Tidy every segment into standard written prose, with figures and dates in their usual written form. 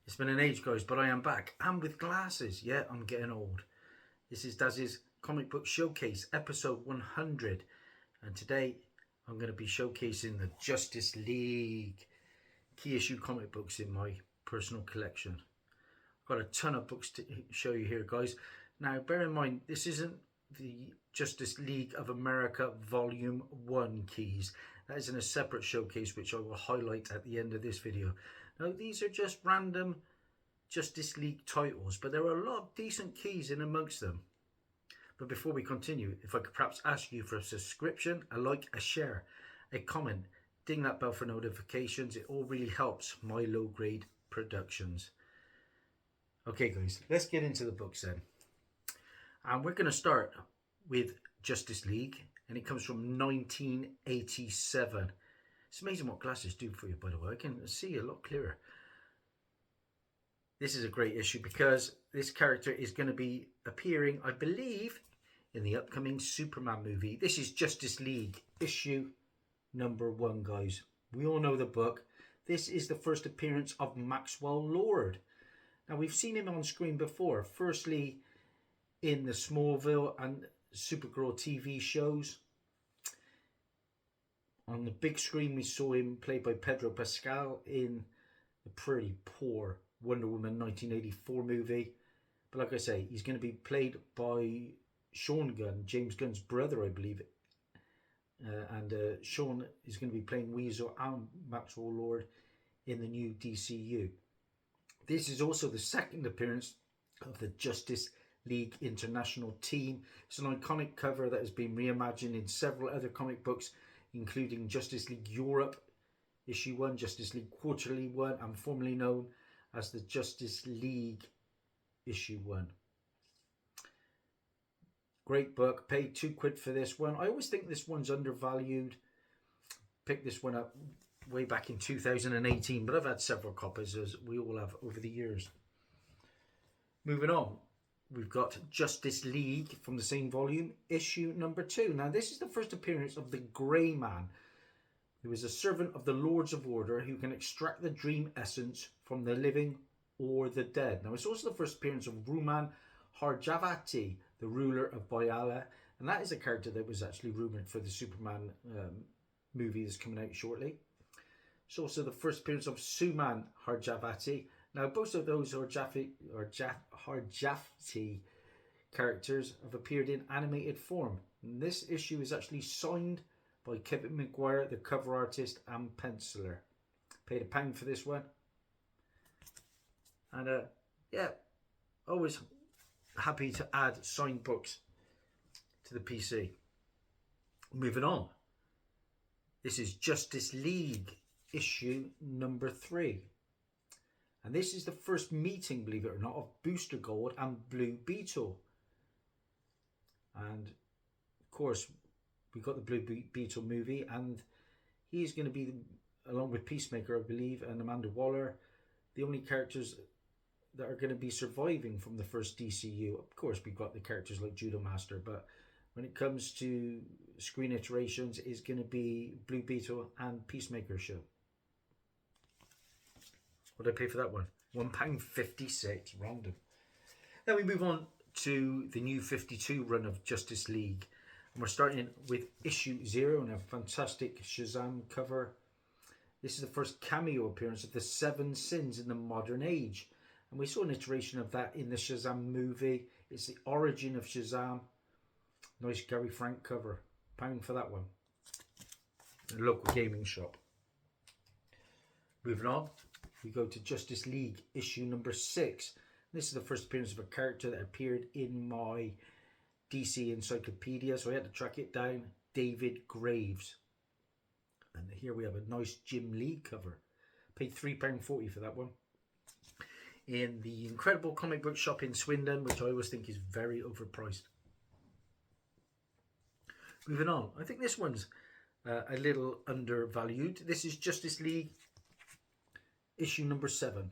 It's been an age, guys, but I am back. And with glasses. Yeah, I'm getting old. This is Dazzie's Comic Book Showcase, episode 100. And today, I'm going to be showcasing the Justice League key issue comic books in my personal collection. I've got a ton of books to show you here, guys. Now, bear in mind, this isn't the Justice League of America Volume 1 keys. That is in a separate showcase, which I will highlight at the end of this video. Now, these are just random Justice League titles, but there are a lot of decent keys in amongst them. But before we continue, if I could perhaps ask you for a subscription, a like, a share, a comment, ding that bell for notifications. It all really helps my low-grade productions. Okay, guys, let's get into the books then. And we're going to start with Justice League, and it comes from 1987. It's amazing what glasses do for you, by the way. I can see a lot clearer. This is a great issue because this character is going to be appearing, I believe, in the upcoming Superman movie. This is Justice League issue number 1, guys. We all know the book. This is the first appearance of Maxwell Lord. Now, we've seen him on screen before. Firstly, in the Smallville and Supergirl TV shows. On the big screen, we saw him played by Pedro Pascal in the pretty poor Wonder Woman 1984 movie. But like I say, he's going to be played by Sean Gunn, James Gunn's brother, I believe. And Sean is going to be playing Weasel and Maxwell Lord in the new DCU. This is also the second appearance of the Justice League International team. It's an iconic cover that has been reimagined in several other comic books, including Justice League Europe issue 1, Justice League Quarterly 1, and formerly known as the Justice League issue 1. Great book. Paid £2 for this one. I always think this one's undervalued. Picked this one up way back in 2018, but I've had several copies, as we all have over the years. Moving on, we've got Justice League from the same volume, issue number 2. Now, this is the first appearance of the Grey Man, who is a servant of the Lords of Order who can extract the dream essence from the living or the dead. Now, it's also the first appearance of Ruman Harjavati, the ruler of Boyala, and that is a character that was actually rumoured for the Superman movie that's coming out shortly. It's also the first appearance of Suman Harjavati. Now, both of those Harjavati characters have appeared in animated form. And this issue is actually signed by Kevin Maguire, the cover artist and penciler. Paid £1 for this one. And yeah, always happy to add signed books to the PC. Moving on. This is Justice League issue number 3. And this is the first meeting, believe it or not, of Booster Gold and Blue Beetle. And of course, we got the Blue Beetle movie, and he's going to be, along with Peacemaker, I believe, and Amanda Waller, the only characters that are going to be surviving from the first DCU. Of course, we've got the characters like Judo Master, but when it comes to screen iterations, it's going to be Blue Beetle and Peacemaker show. What did I pay for that one? £1.56, random. Then we move on to the new 52 run of Justice League. And we're starting with issue 0 and a fantastic Shazam cover. This is the first cameo appearance of the 7 Sins in the modern age. And we saw an iteration of that in the Shazam movie. It's the origin of Shazam. Nice Gary Frank cover. £1 for that one. In a local gaming shop. Moving on, we go to Justice League issue number 6. This is the first appearance of a character that appeared in my DC encyclopedia, so I had to track it down. David Graves. And here we have a nice Jim Lee cover. Paid £3.40 for that one. In the incredible comic book shop in Swindon, which I always think is very overpriced. Moving on, I think this one's a little undervalued. This is Justice League issue number 7.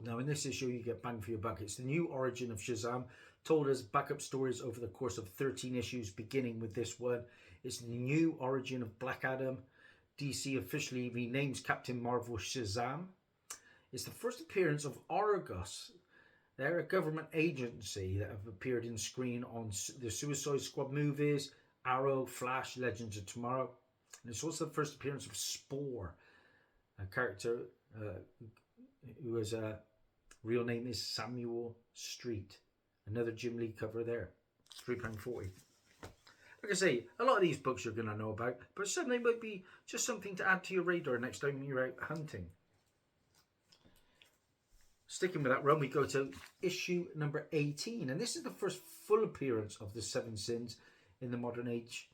Now, in this issue, you get bang for your buck. It's the new origin of Shazam, told as backup stories over the course of 13 issues, beginning with this one. It's the new origin of Black Adam. DC officially renames Captain Marvel Shazam. It's the first appearance of Argos. They're a government agency that have appeared in screen on the Suicide Squad movies, Arrow, Flash, Legends of Tomorrow. And it's also the first appearance of Spore, a character whose real name is Samuel Street. Another Jim Lee cover there. £3.40. Like I say, a lot of these books you're going to know about, but some they might be just something to add to your radar next time you're out hunting. Sticking with that run, we go to issue number 18, and this is the first full appearance of the Seven Sins in the modern age.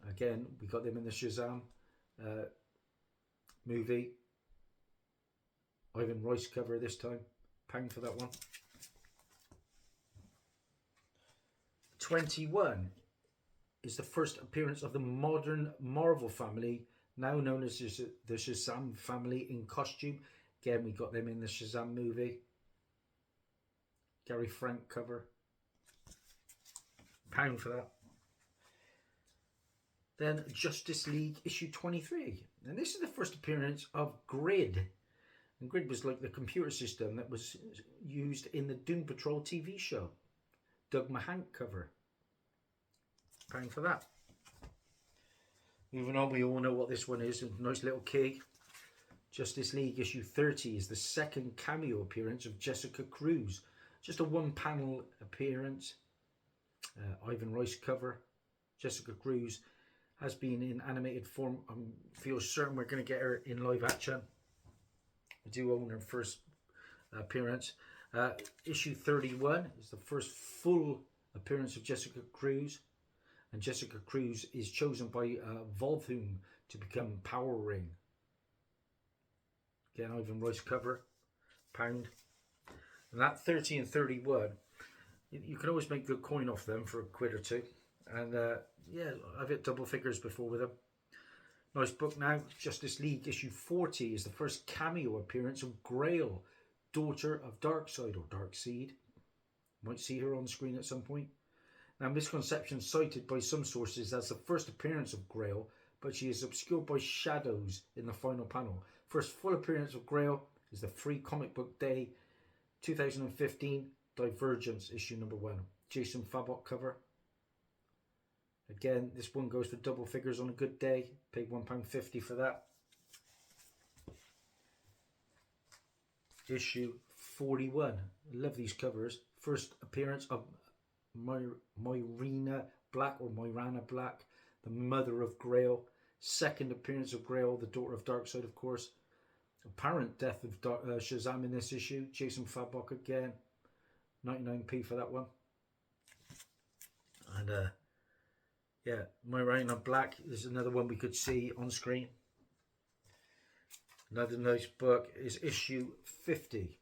Again, we got them in the Shazam movie. Ivan Royce cover this time. £1 for that one. 21 is the first appearance of the modern Marvel family, now known as the Shazam family in costume. Again, we got them in the Shazam movie. Gary Frank cover. £1 for that. Then Justice League issue 23. And this is the first appearance of Grid. And Grid was like the computer system that was used in the Doom Patrol TV show. Doug Mahank cover. £1 for that. Moving on, we all know what this one is. A nice little key. Justice League issue 30 is the second cameo appearance of Jessica Cruz. Just a one-panel appearance. Ivan Royce cover. Jessica Cruz has been in animated form. I feel certain we're going to get her in live action. I do own her first appearance. Issue 31 is the first full appearance of Jessica Cruz. And Jessica Cruz is chosen by Volthoom to become Power Ring. Again, Ivan Royce cover. £1. And that 30 and 31, you can always make good coin off them for £1 or £2. And yeah, I've hit double figures before with them. Nice book now. Justice League issue 40 is the first cameo appearance of Grail, daughter of Darkseid or Darkseid. Might see her on screen at some point. Now, Misconception cited by some sources as the first appearance of Grail, but she is obscured by shadows in the final panel. First full appearance of Grail is the Free Comic Book Day 2015 Divergence issue number 1. Jason Fabok cover. Again, this one goes for double figures on a good day. Paid £1.50 for that. Issue 41. Love these covers. First appearance of Moirina Black or Moirana Black, the mother of Grail. Second appearance of Grail, the daughter of Darkseid, of course. Apparent death of Shazam in this issue. Jason Fabok again. 99p for that one. And yeah, Moirina Black is another one we could see on screen. Another nice book is issue 50.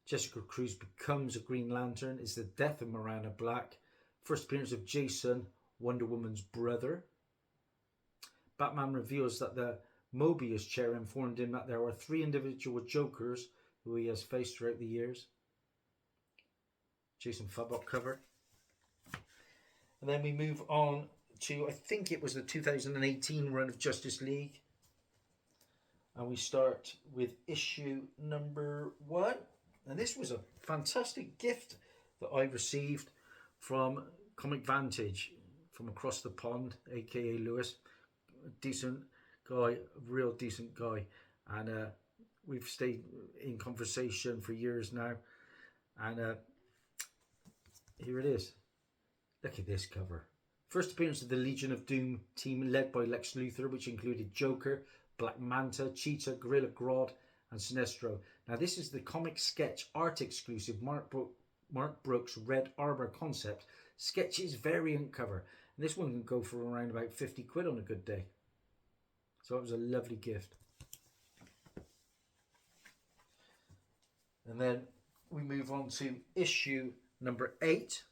Jessica Cruz becomes a Green Lantern. It's the death of Miranda Black. First appearance of Jason, Wonder Woman's brother. Batman reveals that the Mobius chair informed him that there are 3 individual Jokers who he has faced throughout the years. Jason Fabok cover. And then we move on to, I think it was the 2018 run of Justice League. And we start with issue number 1. And this was a fantastic gift that I received from Comic Vantage from across the pond, aka Lewis. A decent guy, a real decent guy. And we've stayed in conversation for years now. And here it is. Look at this cover. First appearance of the Legion of Doom team led by Lex Luthor, which included Joker, Black Manta, Cheetah, Gorilla Grodd, and Sinestro. Now this is the comic sketch art exclusive Mark Brooks Red Arbor concept sketches variant cover. And this one can go for around about £50 on a good day. So it was a lovely gift. And then we move on to issue number 8.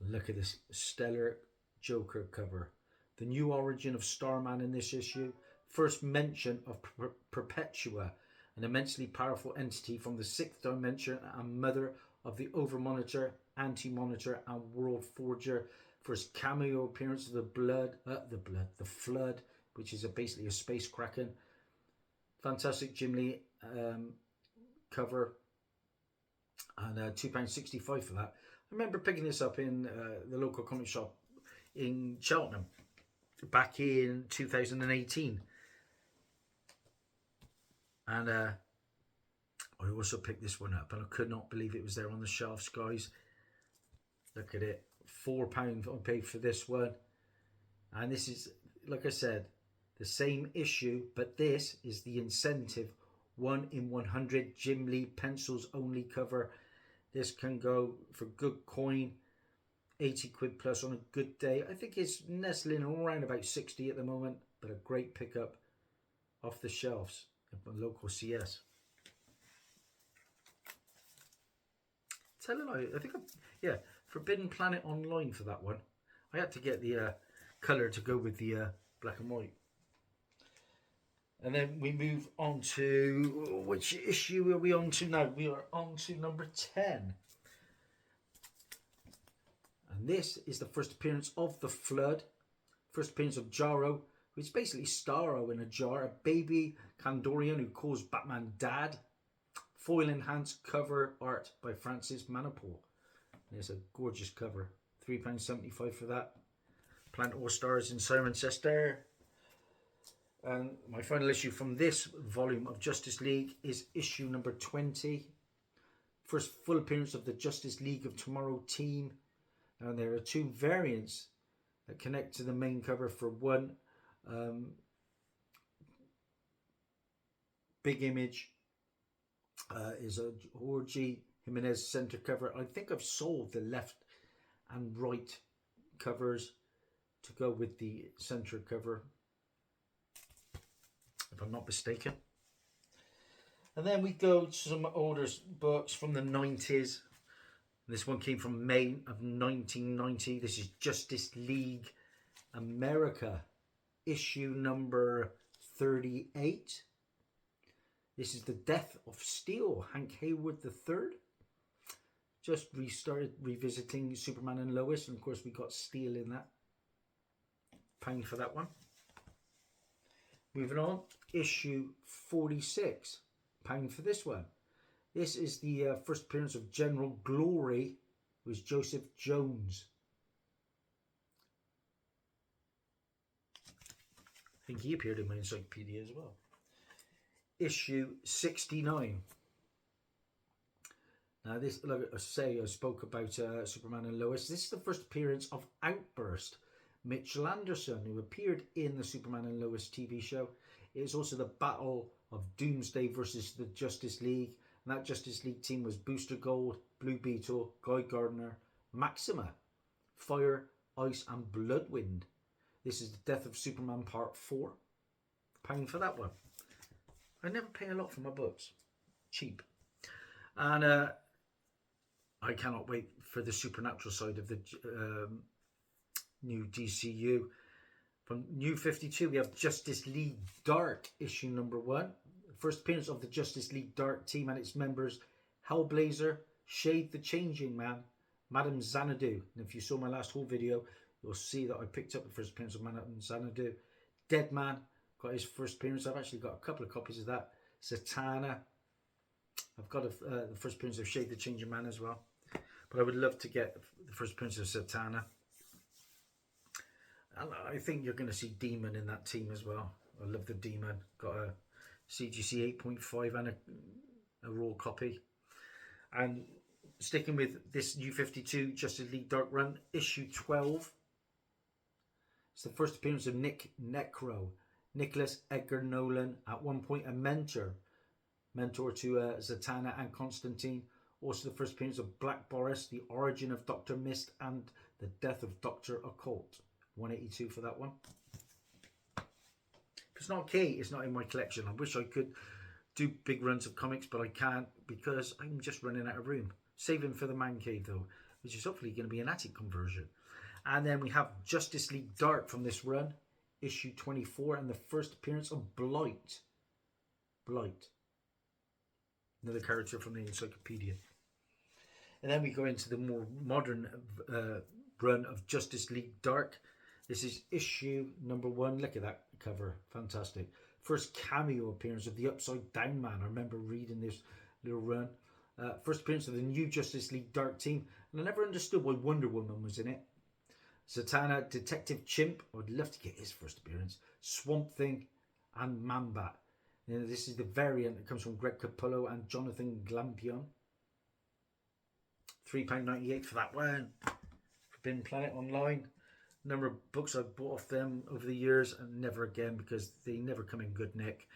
Look at this stellar Joker cover. The new origin of Starman in this issue. First mention of Perpetua, an immensely powerful entity from the 6th dimension and mother of the Overmonitor, Anti-Monitor and World Forger. First cameo appearance of the Flood, which is basically a space kraken. Fantastic Jim Lee cover, and £2.65 for that. I remember picking this up in the local comic shop in Cheltenham back in 2018, and I also picked this one up, and I could not believe it was there on the shelves, guys. Look at it, £4 I paid for this one, and this is, like I said, the same issue, but this is the incentive 1 in 100 Jim Lee pencils only cover. This can go for good coin, 80 quid plus on a good day. I think it's nestling around about 60 at the moment, but a great pickup off the shelves at my local CS. Tell a lie, I think, yeah, Forbidden Planet Online for that one. I had to get the colour to go with the black and white. And then we move on to, which issue are we on to now? We are on to number 10. And this is the first appearance of the Flood. First appearance of Jarro, which is basically Starro in a jar. A baby Kandorian who calls Batman Dad. Foil enhanced cover art by Francis Manapul. There's a gorgeous cover. £3.75 for that. Plant All Stars in Cirencester. And my final issue from this volume of Justice League is issue number 20. First full appearance of the Justice League of Tomorrow team. And there are two variants that connect to the main cover. For one, big image is a Jorge Jimenez center cover. I think I've sold the left and right covers to go with the center cover, if I'm not mistaken. And then we go to some older books from the 90s. This one came from May of 1990. This is Justice League America, issue number 38. This is the Death of Steel, Hank Hayward III. Just revisiting Superman and Lois, and of course we got Steel in that. £1 for that one. Moving on, issue 46, £1 for this one. This is the first appearance of General Glory, who is Joseph Jones. I think he appeared in my encyclopedia as well. Issue 69. Now this, like I say, I spoke about Superman and Lois. This is the first appearance of Outburst, Mitchell Anderson, who appeared in the Superman and Lois TV show. It is also the battle of Doomsday versus the Justice League. And that Justice League team was Booster Gold, Blue Beetle, Guy Gardner, Maxima, Fire, Ice and Bloodwind. This is the Death of Superman Part 4. £1 for that one. I never pay a lot for my books. Cheap. And I cannot wait for the supernatural side of the new DCU. From New 52, we have Justice League Dark, issue number 1. First appearance of the Justice League Dark team and its members: Hellblazer, Shade the Changing Man, Madame Xanadu. And if you saw my last haul video, you'll see that I picked up the first appearance of Madame Xanadu. Deadman got his first appearance. I've actually got a couple of copies of that. Zatanna. I've got the first appearance of Shade the Changing Man as well. But I would love to get the first appearance of Zatanna. And I think you're going to see Demon in that team as well. I love the Demon. Got a CGC 8.5 and a raw copy. And sticking with this New 52 Justice League Dark run, issue 12. It's the first appearance of Nick Necro. Nicholas Edgar Nolan, at one point a mentor to Zatanna and Constantine. Also the first appearance of Black Boris, the origin of Dr. Mist and the death of Dr. Occult. 182 for that one. If it's not K, it's not in my collection. I wish I could do big runs of comics, but I can't because I'm just running out of room. Saving for the man cave though, which is hopefully going to be an attic conversion. And then we have Justice League Dark from this run, issue 24, and the first appearance of Blight. Blight. Another character from the encyclopedia. And then we go into the more modern run of Justice League Dark. This is issue number 1. Look at that cover. Fantastic. First cameo appearance of the Upside Down Man. I remember reading this little run. First appearance of the new Justice League Dark Team. And I never understood why Wonder Woman was in it. Zatanna, Detective Chimp. I'd love to get his first appearance. Swamp Thing and Man-Bat. This is the variant that comes from Greg Capullo and Jonathan Glampion. £3.98 for that one. Forbidden Planet Online. Number of books I've bought off them over the years, and never again because they never come in good nick.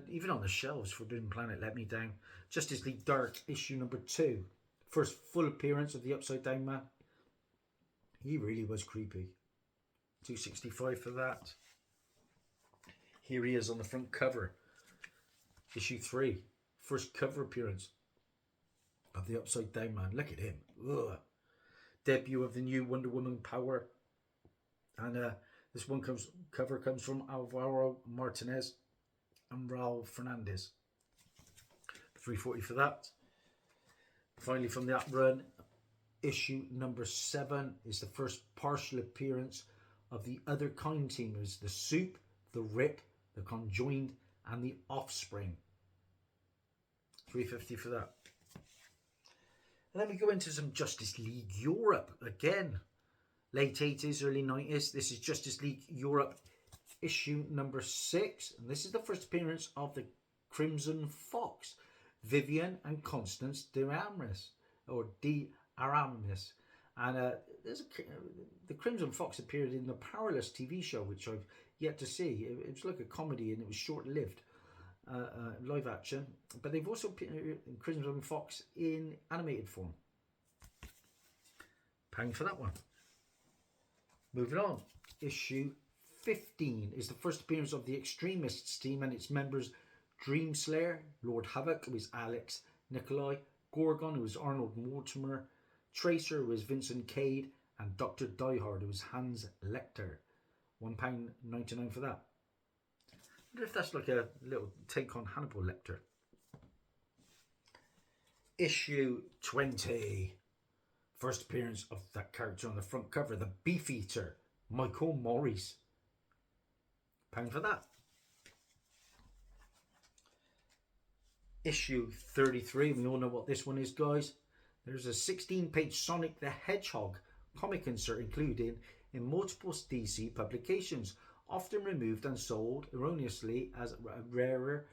Even on the shelves, Forbidden Planet let me down. Justice League Dark, issue number 2. First full appearance of the Upside Down Man. He really was creepy. $2.65 for that. Here he is on the front cover. Issue 3. First cover appearance of the Upside Down Man. Look at him. Ugh. Debut of the new Wonder Woman power. And this cover comes from Alvaro Martinez and Raul Fernandez. $3.40 for that. Finally, from that run, issue number 7 is the first partial appearance of the Other Kind team. It was the Soup, the Rip, the Conjoined, and the Offspring. $3.50 for that. And then we go into some Justice League Europe again. Late 80s, early 90s. This is Justice League Europe issue number 6. And this is the first appearance of the Crimson Fox, Vivian and Constance de Aramis. And the Crimson Fox appeared in the Powerless TV show, which I've yet to see. It was like a comedy and it was short-lived. Live action. But they've also appeared in Crimson Fox in animated form. £1 for that one. Moving on, issue 15 is the first appearance of the Extremists team and its members Dreamslayer, Lord Havoc, who is Alex Nikolai, Gorgon, who is Arnold Mortimer, Tracer, who is Vincent Cade, and Dr. Diehard, who is Hans Lecter. £1.99 for that. I wonder if that's like a little take on Hannibal Lecter. Issue 20. First appearance of that character on the front cover, the Beefeater, Michael Morris. £1 for that. Issue 33, we all know what this one is, guys. There's a 16-page Sonic the Hedgehog comic insert included in multiple DC publications, often removed and sold erroneously as a rarer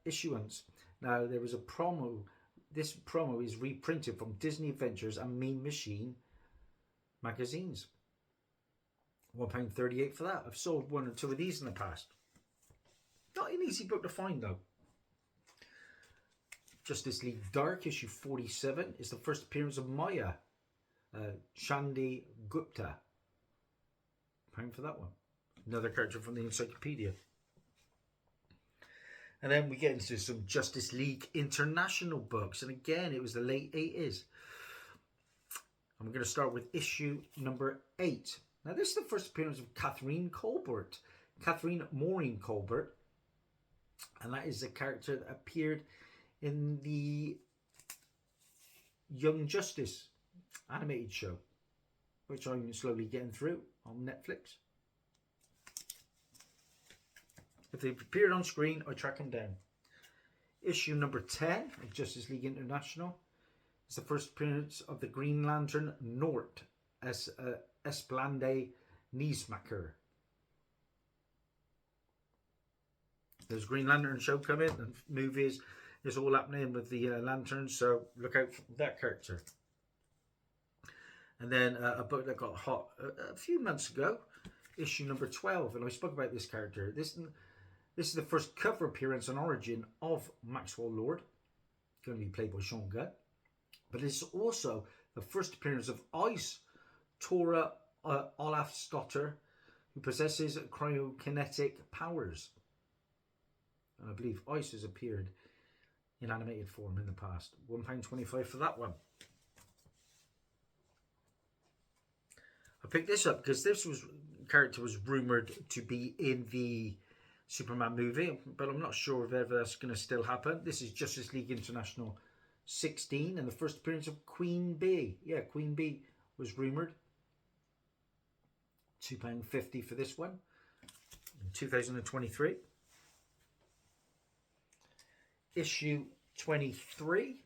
issuance. Now, there was a promo. This promo is reprinted from Disney Adventures and Mean Machine magazines. £1.38 for that. I've sold 1 or 2 of these in the past. Not an easy book to find though. Justice League Dark issue 47 is the first appearance of Maya, Shandi Gupta. £1 for that one. Another character from the encyclopedia. And then we get into some Justice League International books. And again, it was the late 80s. I'm going to start with issue number 8. Now, this is the first appearance of Catherine Maureen Colbert. And that is a character that appeared in the Young Justice animated show, which I'm slowly getting through on Netflix. If they've appeared on screen, I track them down. Issue number 10 of Justice League International is the first appearance of the Green Lantern Nort as Esplande Niesmacher. There's Green Lantern show coming and movies. It's all happening with the lanterns, so look out for that character. And then a book that got hot a few months ago, issue number 12, and I spoke about this character. This is the first cover appearance and origin of Maxwell Lord, going to be played by Sean Gunn. But it's also the first appearance of Ice, Tora Olafsdotter, who possesses cryokinetic powers. And I believe Ice has appeared in animated form in the past. £1.25 for that one. I picked this up because this character was rumoured to be in the Superman movie, but I'm not sure if ever that's going to still happen. This is Justice League International 16 and the first appearance of Queen Bee. Yeah, Queen Bee was rumoured. £2.50 for this one in 2023. issue 23.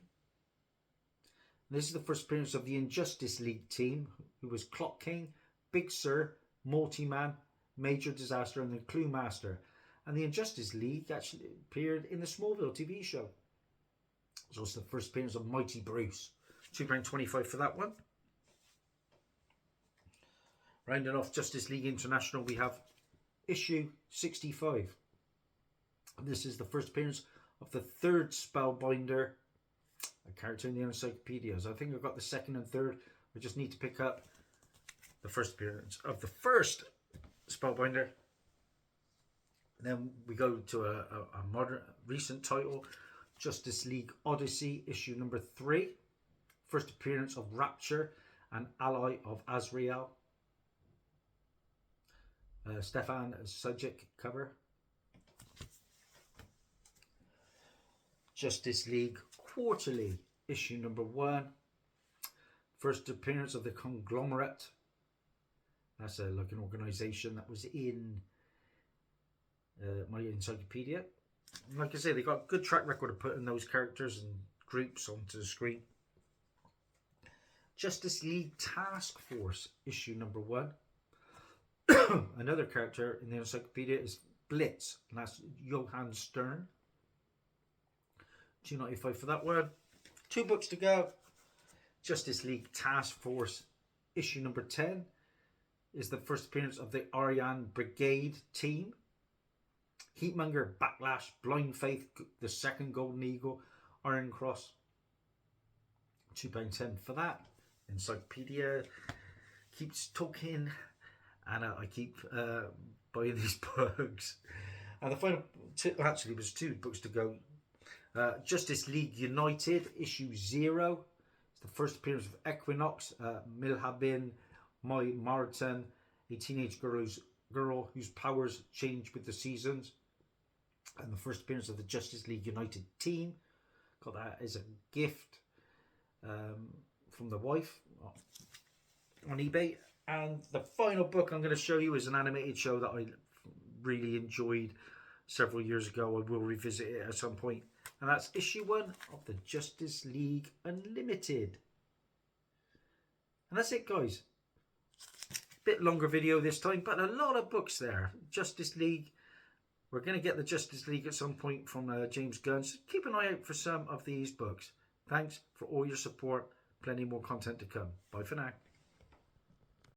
This is the first appearance of the Injustice League team, who was Clock King, Big Sir, Multi-Man, Major Disaster, and the Clue Master. And the Injustice League actually appeared in the Smallville TV show. It was also the first appearance of Mighty Bruce. £2.25 for that one. Rounding off Justice League International, we have issue 65. This is the first appearance of the third Spellbinder, a character in the encyclopedias. I think I've got the second and third. I just need to pick up the first appearance of the first Spellbinder. And then we go to a modern, recent title, Justice League Odyssey, issue number 3. First appearance of Rapture, an ally of Azrael. Stefan Sujic cover. Justice League Quarterly, issue number 1. First appearance of the Conglomerate. That's like an organisation that was in my encyclopedia. And like I say, they got a good track record of putting those characters and groups onto the screen. Justice League Task Force, issue number 1. Another character in the encyclopedia is Blitz, and that's Johann Stern. £2.95 for that one. 2 books to go. Justice League Task Force, issue number 10, is the first appearance of the Ariane Brigade team. Heatmonger, Backlash, Blind Faith, the second Golden Eagle, Iron Cross. £2.10 for that. Encyclopedia keeps talking, and I keep buying these books. And the final actually was 2 books to go. Justice League United, issue 0. It's the first appearance of Equinox, Milhabin, Mai Martin, a teenage girl whose powers change with the seasons. And the first appearance of the Justice League United team. Got that as a gift from the wife on eBay. And the final book I'm going to show you is an animated show that I really enjoyed several years ago. I will revisit it at some point. And that's issue 1 of the Justice League Unlimited. And that's it, guys. Bit longer video this time, but a lot of books there. Justice League. We're going to get the Justice League at some point from James Gunn. So keep an eye out for some of these books. Thanks for all your support. Plenty more content to come. Bye for now.